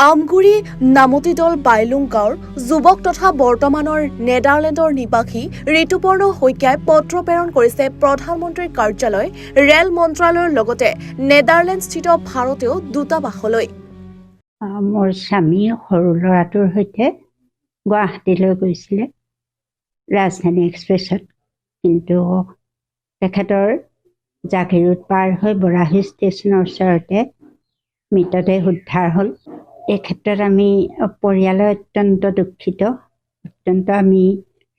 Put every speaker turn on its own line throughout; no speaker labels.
আমগুৰি নামতিদল বাইলুং গাঁৱৰ যুৱক তথা বৰ্তমানৰ নেডাৰলেণ্ডৰ নিবাসী ঋতুপৰ্ণ শইকীয়াই পত্ৰ প্ৰেৰণ কৰিছে প্ৰধানমন্ত্ৰীৰ কাৰ্যালয়, ৰেল মন্ত্ৰালয়ৰ লগতে নেডাৰলেণ্ডস্থিত ভাৰতীয় দূতাবাসলৈ।
মোৰ স্বামী সৰু ল'ৰাটোৰ সৈতে গুৱাহাটীলৈ গৈছিলে ৰাজধানী এক্সপ্ৰেছত, কিন্তু তেখেতৰ জাগিৰোড পাৰ হৈ বৰাহী ষ্টেচনৰ ওচৰতে মৃতদেহ উদ্ধাৰ হ'ল। এই ক্ষেত্ৰত আমি পৰিয়ালে অত্যন্ত দুখিত। আমি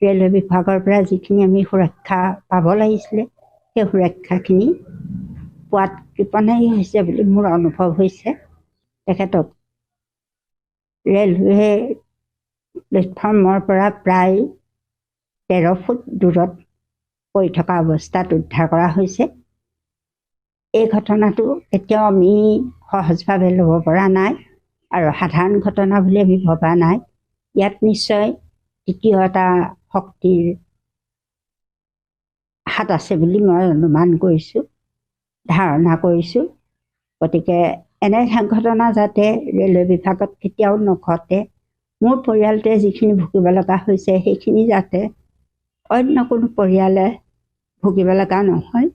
ৰেলৱে বিভাগৰ পৰা যিখিনি আমি সুৰক্ষা পাব লাগিছিলে, সেই সুৰক্ষাখিনি পোৱাত কৃপণালী হৈছে বুলি মোৰ অনুভৱ হৈছে। তেখেতক ৰেলৱে প্লেটফৰ্মৰ পৰা প্ৰায় 13 ফুট দূৰত পৰি থকা অৱস্থাত উদ্ধাৰ কৰা হৈছে। এই ঘটনাটো এতিয়াও আমি সহজভাৱে ল'ব পৰা নাই আৰু সাধাৰণ ঘটনা বুলি আমি ভবা নাই। ইয়াত নিশ্চয় তৃতীয় এটা শক্তিৰ হাত আছে বুলি মই অনুমান কৰিছোঁ, ধাৰণা কৰিছোঁ। গতিকে এনে ঘটনা যাতে ৰেলৱে বিভাগত কেতিয়াও নঘটে, মোৰ পৰিয়ালটোৱে যিখিনি ভুগিব লগা হৈছে সেইখিনি যাতে অন্য কোনো পৰিয়ালে ভুগিব লগা নহয়,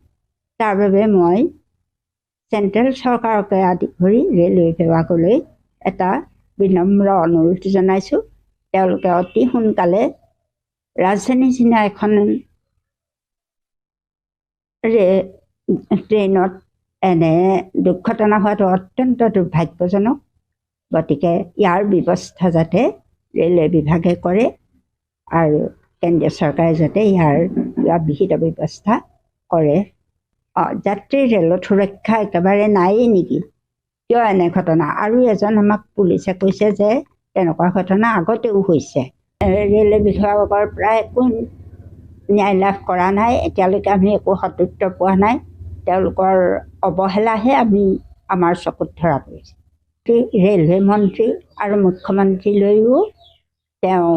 তাৰ বাবে মই চেণ্ট্ৰেল চৰকাৰকে আদি কৰি ৰেলৱে বিভাগলৈ এটা বিনম্ৰ অনুৰোধ জনাইছোঁ। তেওঁলোকে অতি সোনকালে ৰাজধানী চিনা এখন ট্ৰেইনত এনে দুৰ্ঘটনা হোৱাটো অত্যন্ত দুৰ্ভাগ্যজনক। গতিকে ইয়াৰ ব্যৱস্থা যাতে ৰেলৱে বিভাগে কৰে আৰু কেন্দ্ৰীয় চৰকাৰে যাতে ইয়াৰ বিহিত ব্যৱস্থা কৰে। যাত্ৰীৰ ৰেলত সুৰক্ষা একেবাৰে নায়েই নেকি? কিয় এনে ঘটনা? আৰু এজন আমাক পুলিচে কৈছে যে তেনেকুৱা ঘটনা আগতেও হৈছে। ৰেলৱে বিভাগৰ পৰা একো ন্যায় লাভ কৰা নাই, এতিয়ালৈকে আমি একো সদুত্তৰ পোৱা নাই। তেওঁলোকৰ অৱহেলাহে আমাৰ চকুত ধৰা পৰিছে। ৰেলৱে মন্ত্ৰী আৰু মুখ্যমন্ত্ৰীলৈও তেওঁ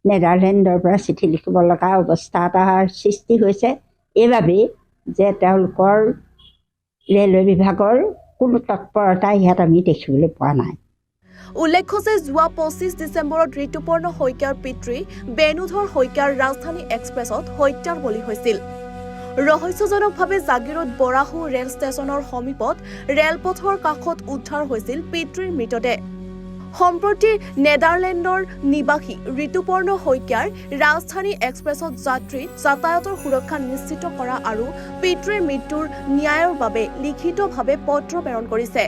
নেডাৰলেণ্ডৰ পৰা চিঠি লিখিব লগা অৱস্থা এটাৰ সৃষ্টি হৈছে, এইবাবেই যে তেওঁলোকৰ ৰেলৱে বিভাগৰ কোনো তৎপৰতা ইয়াত আমি দেখিবলৈ পোৱা নাই।
উল্লেখ্য যে যোৱা 25 ডিচেম্বৰত ঋতুপৰ্ণ শইকীয়াৰ পিতৃ বেণুধৰ শইকীয়াৰ ৰাজধানী এক্সপ্ৰেছত হত্যাৰ বলি হৈছিল। ৰহস্যজনকভাৱে জাগিৰোড বৰাহু ৰেল ষ্টেচনৰ সমীপত ৰেলপথৰ কাষত উদ্ধাৰ হৈছিল পিতৃৰ মৃতদেহ। সম্প্ৰতি নেডাৰলেণ্ডৰ নিবাসী ঋতুপৰ্ণ শইকীয়াৰ ৰাজধানী এক্সপ্ৰেছত যাতায়াতৰ সুৰক্ষা নিশ্চিত কৰা আৰু পিতৃৰ মৃত্যুৰ ন্যায়ৰ বাবে লিখিতভাৱে পত্ৰ প্ৰেৰণ কৰিছে।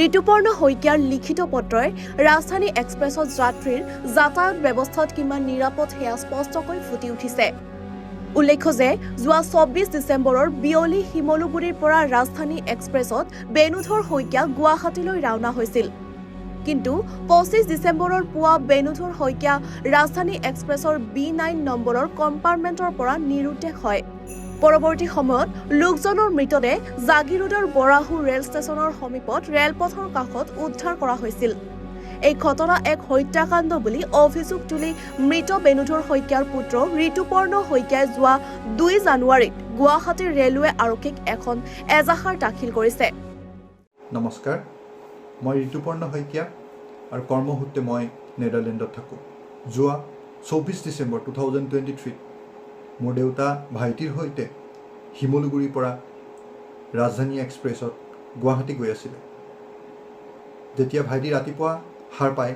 ঋতুপৰ্ণ শইকীয়াৰ লিখিত পত্ৰই ৰাজধানী এক্সপ্ৰেছত যাত্ৰীৰ যাতায়াত ব্যৱস্থাত কিমান নিৰাপদ সেয়া স্পষ্টকৈ ফুটি উঠিছে। উল্লেখ্য যে যোৱা 24 ডিচেম্বৰৰ বিয়লি শিমলুগুৰিৰ পৰা ৰাজধানী এক্সপ্ৰেছত বেণুধৰ শইকীয়া গুৱাহাটীলৈ ৰাওনা হৈছিল। কিন্তু 25 ডিচেম্বৰৰ পুৱা বেণুধৰ শইকীয়া ৰাজধানী এক্সপ্ৰেছৰ B9 নম্বৰৰ কম্পাৰ্টমেণ্টৰ পৰা নিৰুদ্দেশ হয়। পৰৱৰ্তী সময়ত লোকজনৰ মৃতদেহ জাগিৰোডৰ বৰাহু ৰেল ষ্টেচনৰ সমীপত ৰেলপথৰ কাষত উদ্ধাৰ কৰা হৈছিল। এই ঘটনা এক হত্যাকাণ্ড বুলি অভিযোগ তুলি মৃত বেণুধৰ শইকীয়াৰ পুত্ৰ ঋতুপৰ্ণ শইকীয়াই যোৱা 2 জানুৱাৰীত গুৱাহাটীৰ ৰেলৱে আৰক্ষীক এখন এজাহাৰ দাখিল কৰিছে।
নমস্কাৰ, মই ঋতুপৰ্ণ শইকীয়া আৰু কৰ্মসূত্ৰে মই নেডাৰলেণ্ডত থাকোঁ। যোৱা 24 ডিচেম্বৰ 2023 মোৰ দেউতা ভাইটিৰ সৈতে শিমলুগুৰিৰ পৰা ৰাজধানী এক্সপ্ৰেছত গুৱাহাটী গৈ আছিলে। যেতিয়া ভাইটি ৰাতিপুৱা সাৰ পায়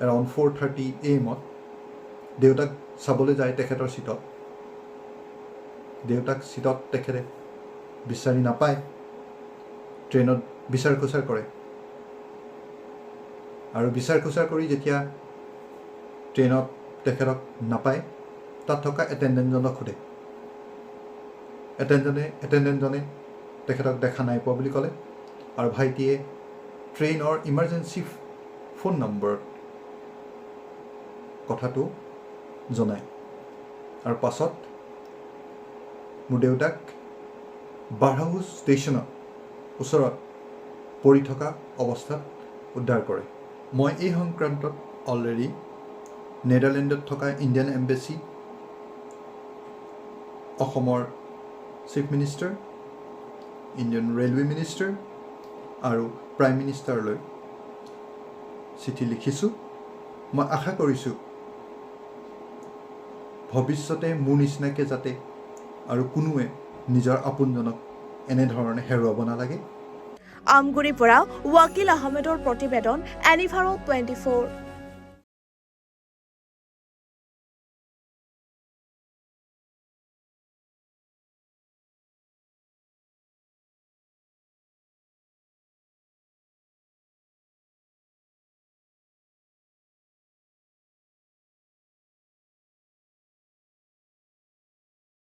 এৰাউণ্ড 4:30 AM দেউতাক চাবলৈ যায় তেখেতৰ চিটত। দেউতাক চিটত তেখেতে বিচাৰি নাপায়, ট্ৰেইনত বিচাৰ খোচাৰ কৰে আৰু বিচাৰ খোচাৰ কৰি যেতিয়া ট্ৰেইনত তেখেতক নাপায়, তাত থকা এটেণ্ডেণ্টজনক সোধে। এটেণ্ডেণ্টজনে তেখেতক দেখা নাই পোৱা বুলি ক'লে আৰু ভাইটিয়ে ট্ৰেইনৰ ইমাৰ্জেঞ্চি ফোন নম্বৰত কথাটো জনায়। আৰু পাছত মোৰ দেউতাক বাৰাহু ষ্টেচনৰ ওচৰত পৰি থকা অৱস্থাত উদ্ধাৰ কৰে। মই এই সংক্ৰান্তত অলৰেডি নেডাৰলেণ্ডত থকা ইণ্ডিয়ান এম্বেচি, অসমৰ chief minister, Indian railway minister আৰু প্ৰাইম মিনিষ্টাৰলৈ চিঠি লিখিছোঁ মই আশা কৰিছোঁ ভৱিষ্যতে মোৰ নিচিনাকৈ যাতে আৰু কোনোৱে নিজৰ আপোনজনক এনেধৰণে হেৰুৱাব নালাগে।
আমগুৰিৰ পৰা ৱাকিল আহমেদৰ প্ৰতিবেদন এনিভাৰো 24।